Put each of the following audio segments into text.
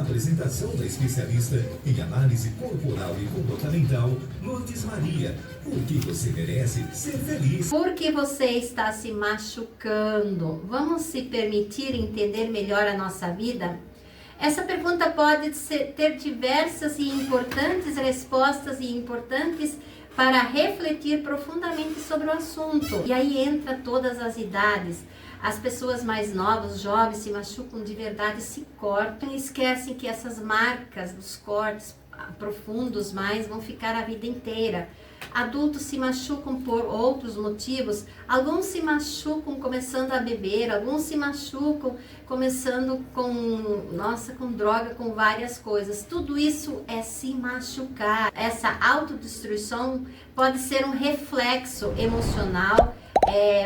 Apresentação da especialista em análise corporal e comportamental, Lourdes Maria. Porque você merece ser feliz. Por que você está se machucando? Vamos se permitir entender melhor a nossa vida? Essa pergunta pode ter diversas e importantes respostas e importantes para refletir profundamente sobre o assunto. E aí entra todas as idades. As pessoas mais novas, os jovens, se machucam de verdade, se cortam e esquecem que essas marcas dos cortes profundos mais vão ficar a vida inteira. Adultos se machucam por outros motivos, alguns se machucam começando a beber, alguns se machucam começando com droga, com várias coisas. Tudo isso é se machucar. Essa autodestruição pode ser um reflexo emocional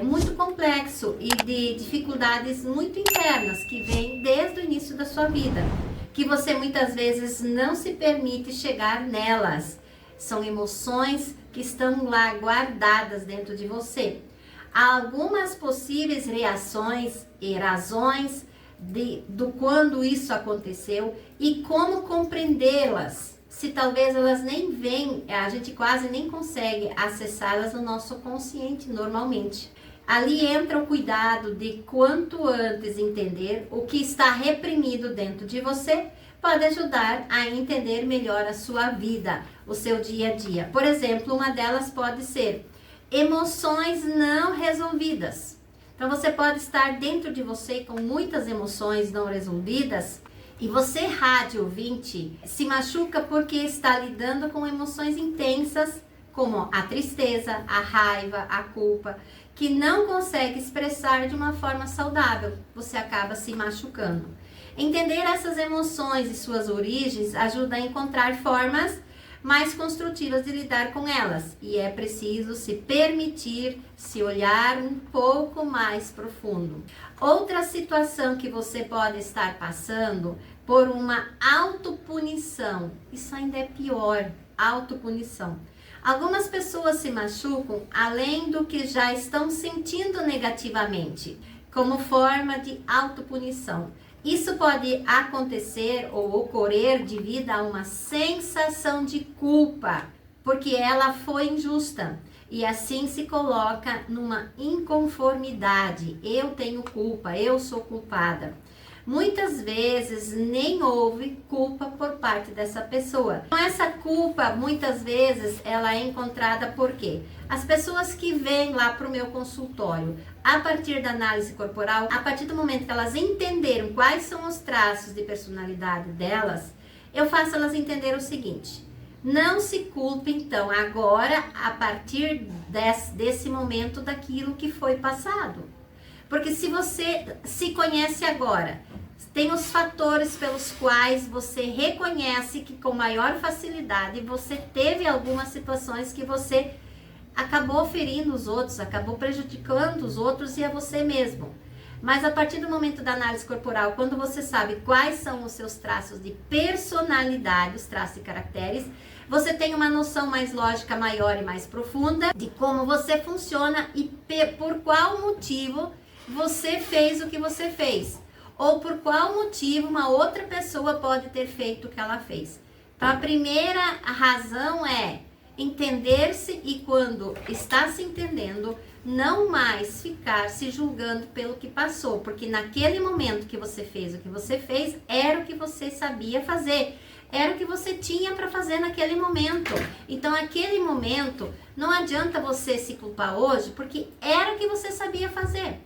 muito complexo e de dificuldades muito internas que vêm desde o início da sua vida, que você muitas vezes não se permite chegar nelas. São emoções que estão lá guardadas dentro de você. Há algumas possíveis reações e razões do quando isso aconteceu e como compreendê-las. Se talvez elas nem vêm, a gente quase nem consegue acessá-las no nosso consciente normalmente. Ali entra o cuidado de quanto antes entender o que está reprimido dentro de você, pode ajudar a entender melhor a sua vida, o seu dia a dia. Por exemplo, uma delas pode ser emoções não resolvidas. Então você pode estar dentro de você com muitas emoções não resolvidas e você, rádio ouvinte, se machuca porque está lidando com emoções intensas como a tristeza, a raiva, a culpa, que não consegue expressar de uma forma saudável. Você acaba se machucando. Entender essas emoções e suas origens ajuda a encontrar formas mais construtivas de lidar com elas. E é preciso se permitir se olhar um pouco mais profundo. Outra situação que você pode estar passando por uma autopunição. Isso ainda é pior, autopunição. Algumas pessoas se machucam além do que já estão sentindo negativamente, como forma de autopunição. Isso pode acontecer ou ocorrer devido a uma sensação de culpa, porque ela foi injusta e assim se coloca numa inconformidade. Eu tenho culpa, eu sou culpada. Muitas vezes nem houve culpa por parte dessa pessoa. Então, essa culpa, muitas vezes, ela é encontrada por quê? As pessoas que vêm lá para o meu consultório, a partir da análise corporal, a partir do momento que elas entenderam quais são os traços de personalidade delas, eu faço elas entender o seguinte: não se culpe, então, agora, a partir desse momento, daquilo que foi passado. Porque se você se conhece agora, tem os fatores pelos quais você reconhece que com maior facilidade você teve algumas situações que você acabou ferindo os outros, acabou prejudicando os outros e a você mesmo. Mas a partir do momento da análise corporal, quando você sabe quais são os seus traços de personalidade, os traços e caracteres, você tem uma noção mais lógica, maior e mais profunda de como você funciona e por qual motivo você fez o que você fez. Ou por qual motivo uma outra pessoa pode ter feito o que ela fez. Então, a primeira razão é entender-se e, quando está se entendendo, não mais ficar se julgando pelo que passou. Porque naquele momento que você fez o que você fez, era o que você sabia fazer. Era o que você tinha para fazer naquele momento. Então, naquele momento, não adianta você se culpar hoje, porque era o que você sabia fazer.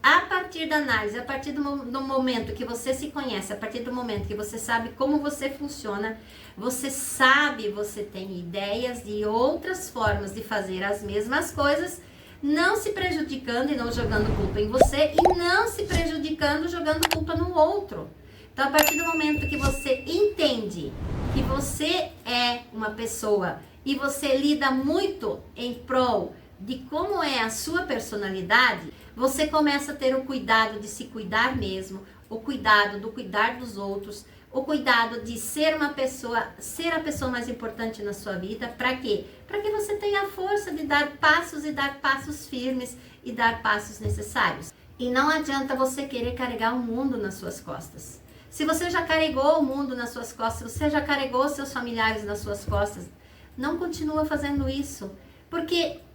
A partir da análise, a partir do momento que você se conhece, a partir do momento que você sabe como você funciona, você sabe, você tem ideias de outras formas de fazer as mesmas coisas, não se prejudicando e não jogando culpa em você e não se prejudicando jogando culpa no outro. Então, a partir do momento que você entende que você é uma pessoa e você lida muito em prol de como é a sua personalidade, você começa a ter o cuidado de se cuidar mesmo, o cuidado do cuidar dos outros, o cuidado de ser uma pessoa, ser a pessoa mais importante na sua vida. Para quê? Para que você tenha a força de dar passos e dar passos firmes e dar passos necessários. E não adianta você querer carregar o mundo nas suas costas. Se você já carregou o mundo nas suas costas, você já carregou seus familiares nas suas costas, não continua fazendo isso.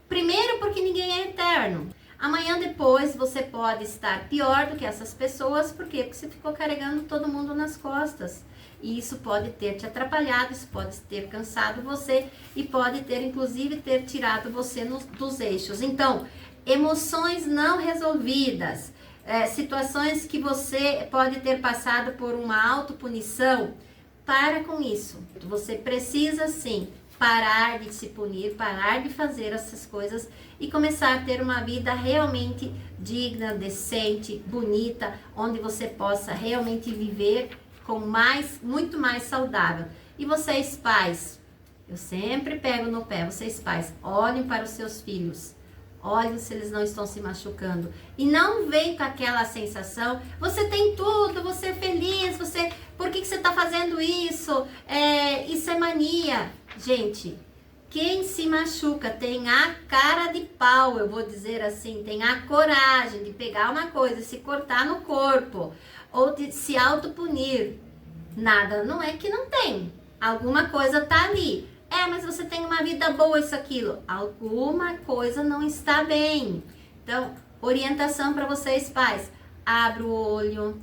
Primeiro porque ninguém é eterno. Amanhã depois você pode estar pior do que essas pessoas. Por quê? Porque você ficou carregando todo mundo nas costas. E isso pode ter te atrapalhado, isso pode ter cansado você e pode ter, inclusive, ter tirado você dos eixos. Então, emoções não resolvidas, situações que você pode ter passado por uma autopunição, para com isso. Você precisa, sim, parar de se punir, parar de fazer essas coisas e começar a ter uma vida realmente digna, decente, bonita, onde você possa realmente viver muito mais saudável. E vocês pais, eu sempre pego no pé, vocês pais, olhem para os seus filhos, olhem se eles não estão se machucando e não vem com aquela sensação, você tem tudo, você é feliz, por que você está fazendo isso? Isso é mania. Gente, quem se machuca tem a cara de pau, eu vou dizer assim, tem a coragem de pegar uma coisa e se cortar no corpo, ou de se autopunir. Nada, não é que não tem. Alguma coisa tá ali. Mas você tem uma vida boa, isso, aquilo. Alguma coisa não está bem. Então, orientação para vocês, pais. Abra o olho,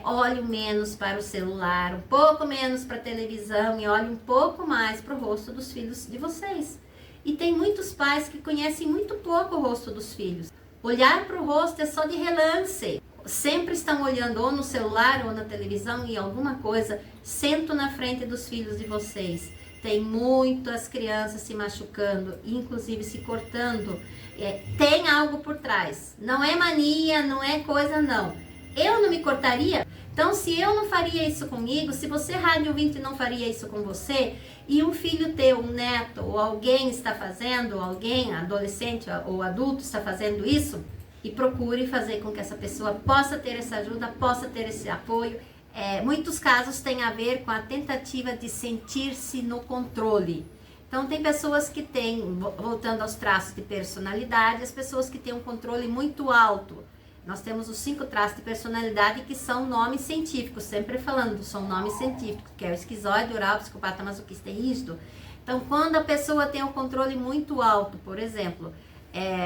olhe menos para o celular, um pouco menos para a televisão e olhe um pouco mais para o rosto dos filhos de vocês. E tem muitos pais que conhecem muito pouco o rosto dos filhos. Olhar para o rosto é só de relance. Sempre estão olhando ou no celular ou na televisão e alguma coisa. Sentam na frente dos filhos de vocês. Tem muitas crianças se machucando, inclusive se cortando. Tem algo por trás. Não é mania, não é coisa não. Eu não me cortaria? Então, se eu não faria isso comigo, se você, rádio ouvinte, não faria isso com você, e um filho teu, um neto, ou alguém está fazendo, ou alguém, adolescente ou adulto está fazendo isso, e procure fazer com que essa pessoa possa ter essa ajuda, possa ter esse apoio. Muitos casos têm a ver com a tentativa de sentir-se no controle. Então, tem pessoas que têm, voltando aos traços de personalidade, as pessoas que têm um controle muito alto. Nós temos os 5 traços de personalidade que são nomes científicos, sempre falando, são nomes científicos, que é o esquizoide, oral, psicopata, masoquista e rígido. Então, quando a pessoa tem um controle muito alto, por exemplo,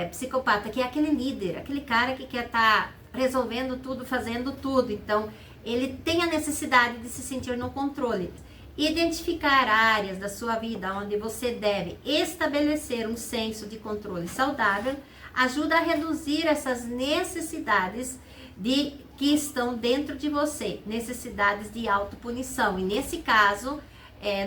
psicopata, que é aquele líder, aquele cara que quer estar resolvendo tudo, fazendo tudo. Então, ele tem a necessidade de se sentir no controle. Identificar áreas da sua vida onde você deve estabelecer um senso de controle saudável ajuda a reduzir essas necessidades que estão dentro de você, necessidades de autopunição. E nesse caso,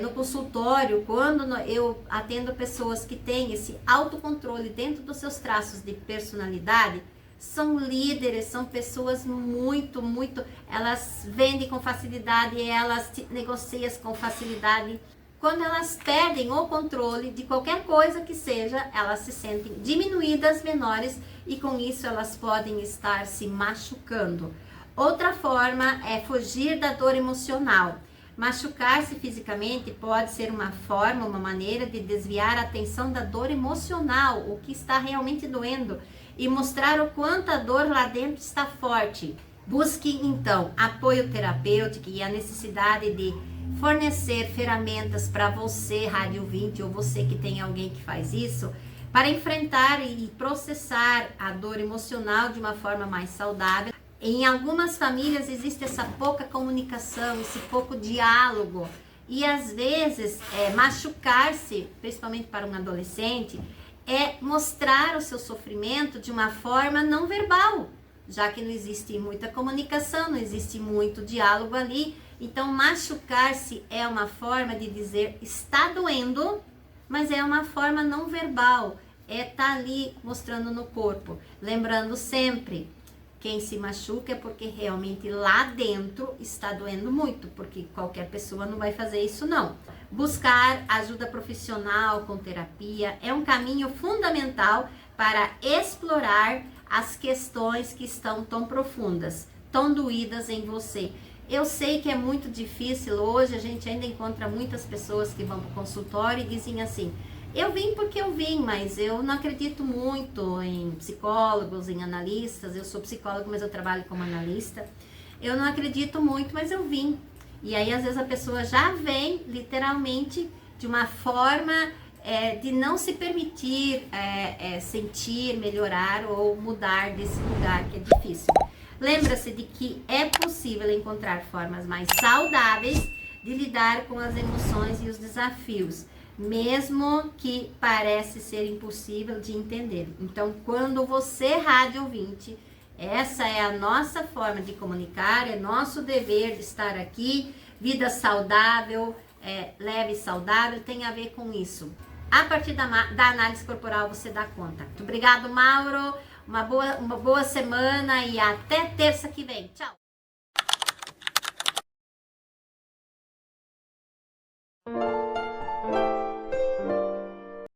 no consultório, quando eu atendo pessoas que têm esse autocontrole dentro dos seus traços de personalidade, são líderes, são pessoas muito, elas vendem com facilidade, elas negociam com facilidade. Quando elas perdem o controle de qualquer coisa que seja, elas se sentem diminuídas, menores, e com isso elas podem estar se machucando. Outra forma é fugir da dor emocional. Machucar-se fisicamente pode ser uma forma, uma maneira de desviar a atenção da dor emocional, o que está realmente doendo, e mostrar o quanto a dor lá dentro está forte. Busque, então, apoio terapêutico e a necessidade de fornecer ferramentas para você, rádio ouvinte, ou você que tem alguém que faz isso, para enfrentar e processar a dor emocional de uma forma mais saudável. Em algumas famílias existe essa pouca comunicação, esse pouco diálogo, e às vezes machucar-se, principalmente para um adolescente, é mostrar o seu sofrimento de uma forma não verbal, já que não existe muita comunicação, não existe muito diálogo ali. Então, machucar-se é uma forma de dizer está doendo, mas é uma forma não verbal, tá ali mostrando no corpo. Lembrando sempre, quem se machuca é porque realmente lá dentro está doendo muito, porque qualquer pessoa não vai fazer isso não. Buscar ajuda profissional com terapia é um caminho fundamental para explorar as questões que estão tão profundas, tão doídas em você. Eu sei que é muito difícil, hoje a gente ainda encontra muitas pessoas que vão para o consultório e dizem assim, eu vim porque eu vim, mas eu não acredito muito em psicólogos, em analistas, eu sou psicólogo, mas eu trabalho como analista. eu não acredito muito, mas eu vim. E aí, às vezes, a pessoa já vem, literalmente, de uma forma de não se permitir sentir, melhorar ou mudar desse lugar que é difícil. Lembra-se de que é possível encontrar formas mais saudáveis de lidar com as emoções e os desafios, mesmo que parece ser impossível de entender. Então, quando você, rádio ouvinte, essa é a nossa forma de comunicar, é nosso dever de estar aqui. Vida saudável, leve e saudável, tem a ver com isso. A partir da análise corporal você dá conta. Muito obrigado, Mauro. Uma boa semana e até terça que vem. Tchau!